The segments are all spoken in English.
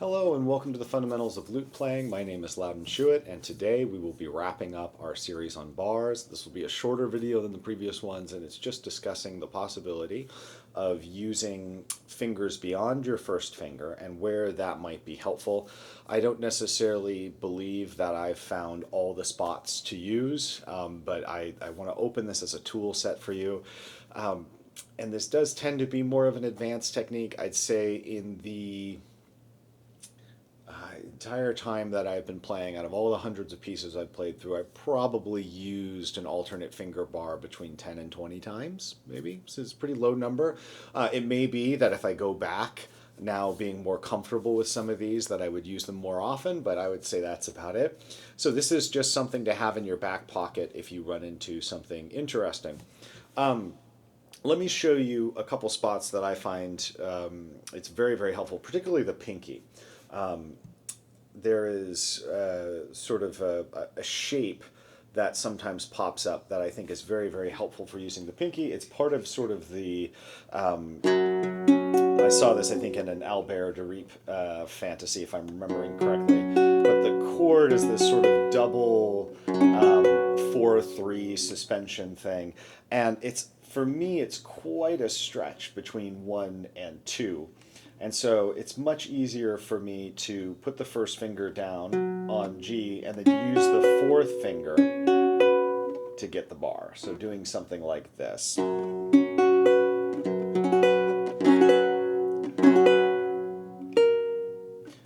Hello and welcome to the Fundamentals of Lute Playing. My name is Laudon Schuett, and today we will be wrapping up our series on bars. This will be a shorter video than the previous ones, and it's just discussing the possibility of using fingers beyond your first finger and where that might be helpful. I don't necessarily believe that I've found all the spots to use, but I want to open this as a tool set for you. And this does tend to be more of an advanced technique. I'd say in the entire time that I've been playing, out of all the hundreds of pieces I've played through, I've probably used an alternate finger bar between 10 and 20 times, maybe. So it's a pretty low number. It may be that if I go back now being more comfortable with some of these that I would use them more often, but I would say that's about it. So this is just something to have in your back pocket if you run into something interesting. Let me show you a couple spots that I find it's very, very helpful, particularly the pinky. There is sort of a shape that sometimes pops up that I think is very, very helpful for using the pinky. It's part of sort of the, I saw this, I think, in an Albert de Riep fantasy, if I'm remembering correctly. But the chord is this sort of double 4-3 suspension thing. And it's, for me, it's quite a stretch between 1 and 2. And so it's much easier for me to put the first finger down on G and then use the fourth finger to get the bar. So doing something like this.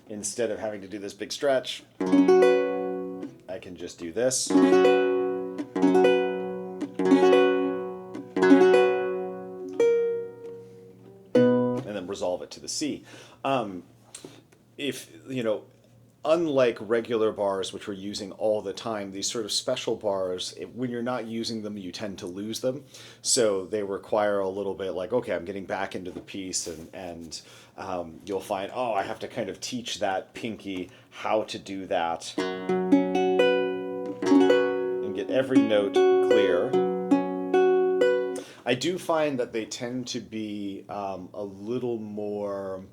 Instead of having to do this big stretch, I can just do this. Resolve it to the C. If, you know, unlike regular bars, which we're using all the time, these sort of special bars, when you're not using them, you tend to lose them. So they require a little bit like, okay, I'm getting back into the piece, and you'll find, oh, I have to kind of teach that pinky how to do that and get every note clear. I do find that they tend to be a little more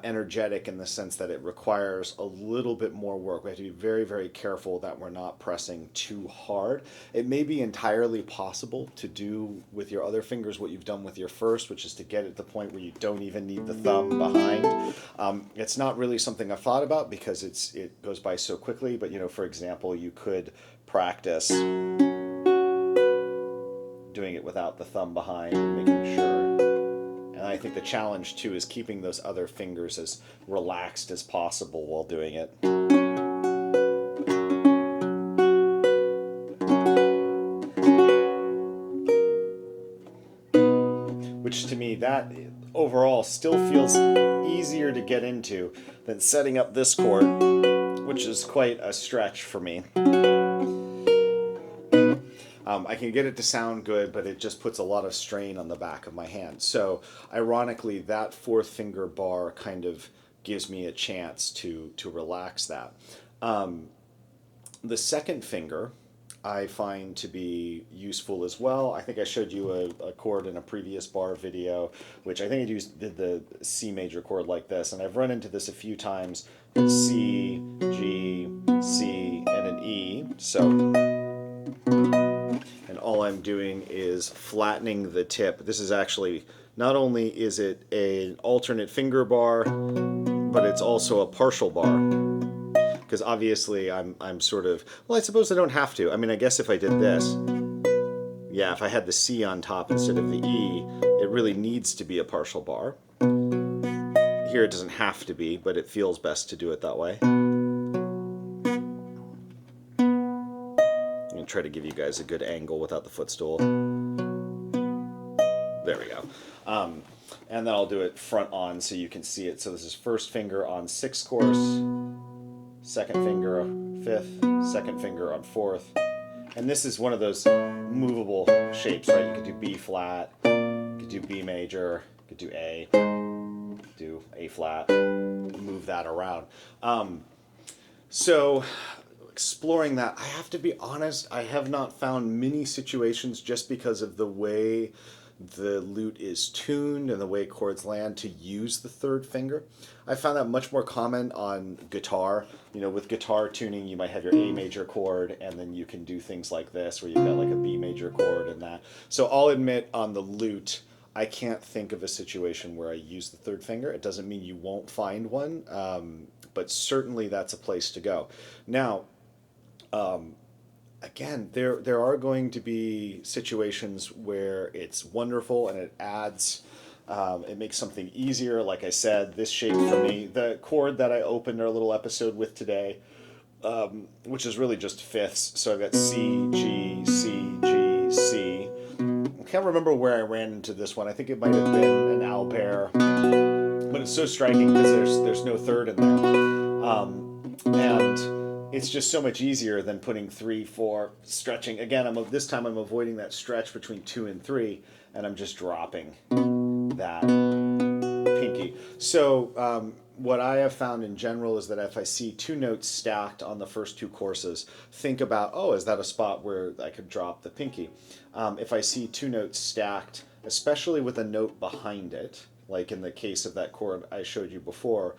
energetic in the sense that it requires a little bit more work. We have to be very, very careful that we're not pressing too hard. It may be entirely possible to do with your other fingers what you've done with your first, which is to get at the point where you don't even need the thumb behind. It's not really something I've thought about because it goes by so quickly, but, you know, for example, you could practice doing it without the thumb behind and making sure. And I think the challenge too is keeping those other fingers as relaxed as possible while doing it. Which to me, that overall still feels easier to get into than setting up this chord, which is quite a stretch for me. I can get it to sound good, but it just puts a lot of strain on the back of my hand. So ironically, that fourth finger bar kind of gives me a chance to relax that. The second finger I find to be useful as well. I think I showed you a chord in a previous bar video, which I think I did the C major chord like this, and I've run into this a few times. C, G, C, and an E. So. And all I'm doing is flattening the tip. This is actually, not only is it an alternate finger bar, but it's also a partial bar. Because obviously I'm sort of, well, I suppose I don't have to. I mean, I guess if I did this, yeah, if I had the C on top instead of the E, it really needs to be a partial bar. Here it doesn't have to be, but it feels best to do it that way. Try to give you guys a good angle without the footstool. There we go. And then I'll do it front on so you can see it. So this is first finger on sixth course, second finger fifth, second finger on fourth. And this is one of those movable shapes, right? You could do B flat, you could do B major, you could do A, do A flat, move that around. So exploring that, I have to be honest, I have not found many situations just because of the way the lute is tuned and the way chords land to use the third finger. I found that much more common on guitar. With guitar tuning, you might have your A major chord, and then you can do things like this, where you've got like a B major chord and that. So I'll admit, on the lute, I can't think of a situation where I use the third finger. It doesn't mean you won't find one, but certainly that's a place to go. Now, again, there are going to be situations where it's wonderful and it adds, it makes something easier. Like I said, this shape for me, the chord that I opened our little episode with today, which is really just fifths. So I've got C, G, C, G, C. I can't remember where I ran into this one. I think it might have been an Albert, but it's so striking because there's no third in there. And it's just so much easier than putting 3, 4, stretching. Again, this time I'm avoiding that stretch between 2 and 3, and I'm just dropping that pinky. So what I have found in general is that if I see 2 notes stacked on the first 2 courses, think about, oh, is that a spot where I could drop the pinky? If I see 2 notes stacked, especially with a note behind it, like in the case of that chord I showed you before,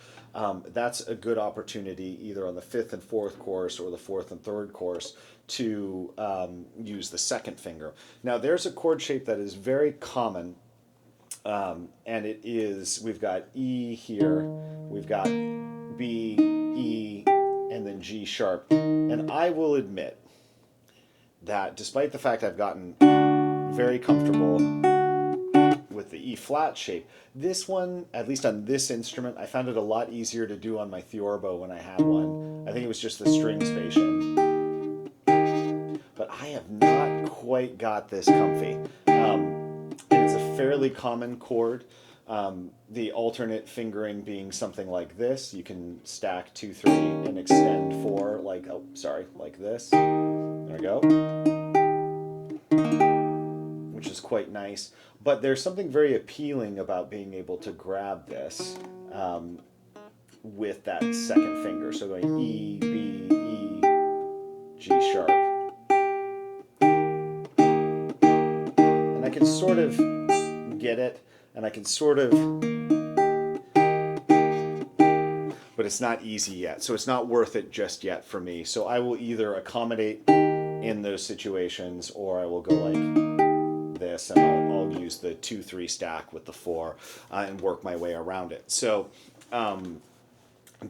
that's a good opportunity either on the 5th and 4th course or the 4th and 3rd course to use the second finger. Now there's a chord shape that is very common, and it is, we've got E here, we've got B, E, and then G sharp. And I will admit that despite the fact I've gotten very comfortable with the E flat shape, this one, at least on this instrument, I found it a lot easier to do on my Theorbo when I had one. I think it was just the string spacing. But I have not quite got this comfy. It's a fairly common chord. The alternate fingering being something like this. You can stack 2, 3 and extend 4 like, like this. There we go. Which is quite nice. But there's something very appealing about being able to grab this with that second finger. So going E, B, E, G sharp. And I can sort of get it, and I can sort of, but it's not easy yet. So it's not worth it just yet for me. So I will either accommodate in those situations, or I will go like this, and I'll use the 2, 3 stack with the 4 and work my way around it. So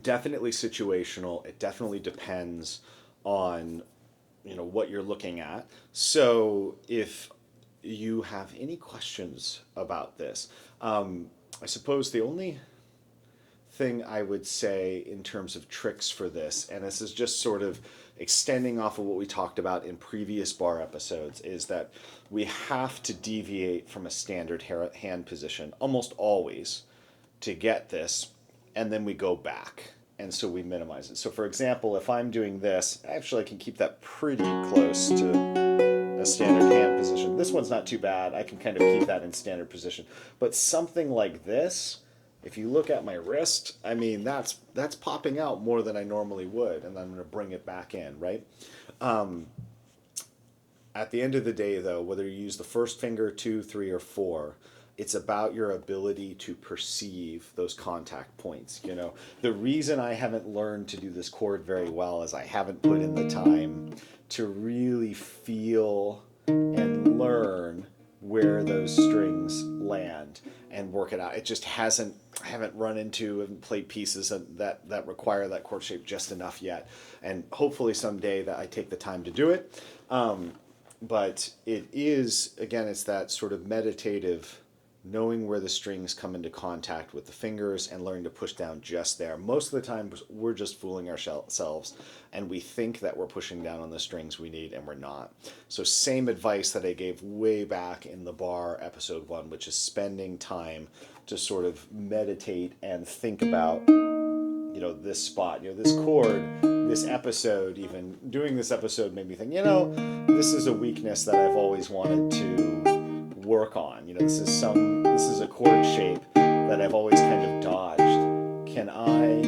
definitely situational. It definitely depends on what you're looking at. So if you have any questions about this, I suppose the only thing I would say in terms of tricks for this, and this is just sort of extending off of what we talked about in previous bar episodes, is that we have to deviate from a standard hand position almost always to get this, and then we go back, and so we minimize it. So for example, if I'm doing this, actually I can keep that pretty close to a standard hand position. This one's not too bad. I can kind of keep that in standard position. But something like this, if you look at my wrist, I mean, that's popping out more than I normally would, and I'm going to bring it back in, right? At the end of the day, though, whether you use the first finger, 2, 3, or 4, it's about your ability to perceive those contact points. The reason I haven't learned to do this chord very well is I haven't put in the time to really feel and learn where those strings land and work it out. It just I haven't run into and played pieces that require that chord shape just enough yet. And hopefully someday that I take the time to do it. But it is, again, it's that sort of meditative, knowing where the strings come into contact with the fingers and learning to push down just there. Most of the time, we're just fooling ourselves, and we think that we're pushing down on the strings we need, and we're not. So same advice that I gave way back in the bar episode 1, which is spending time to sort of meditate and think about, this spot, this chord, this episode. Even doing this episode made me think, this is a weakness that I've always wanted to work on. This is a chord shape that I've always kind of dodged. Can I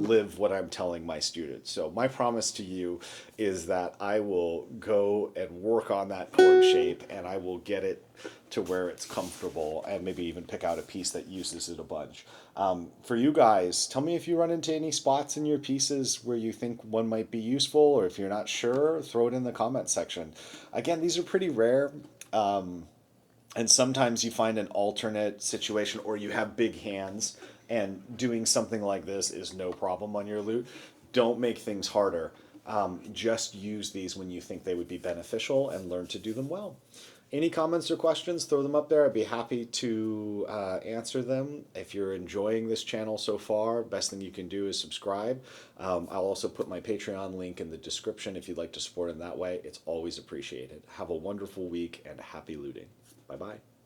live what I'm telling my students. So my promise to you is that I will go and work on that chord shape, and I will get it to where it's comfortable, and maybe even pick out a piece that uses it a bunch. For you guys, tell me if you run into any spots in your pieces where you think one might be useful, or if you're not sure, throw it in the comment section. Again, these are pretty rare. And sometimes you find an alternate situation, or you have big hands, and doing something like this is no problem on your lute. Don't make things harder. Just use these when you think they would be beneficial, and learn to do them well. Any comments or questions, throw them up there. I'd be happy to answer them. If you're enjoying this channel so far, best thing you can do is subscribe. I'll also put my Patreon link in the description if you'd like to support in that way. It's always appreciated. Have a wonderful week, and happy looting. Bye-bye.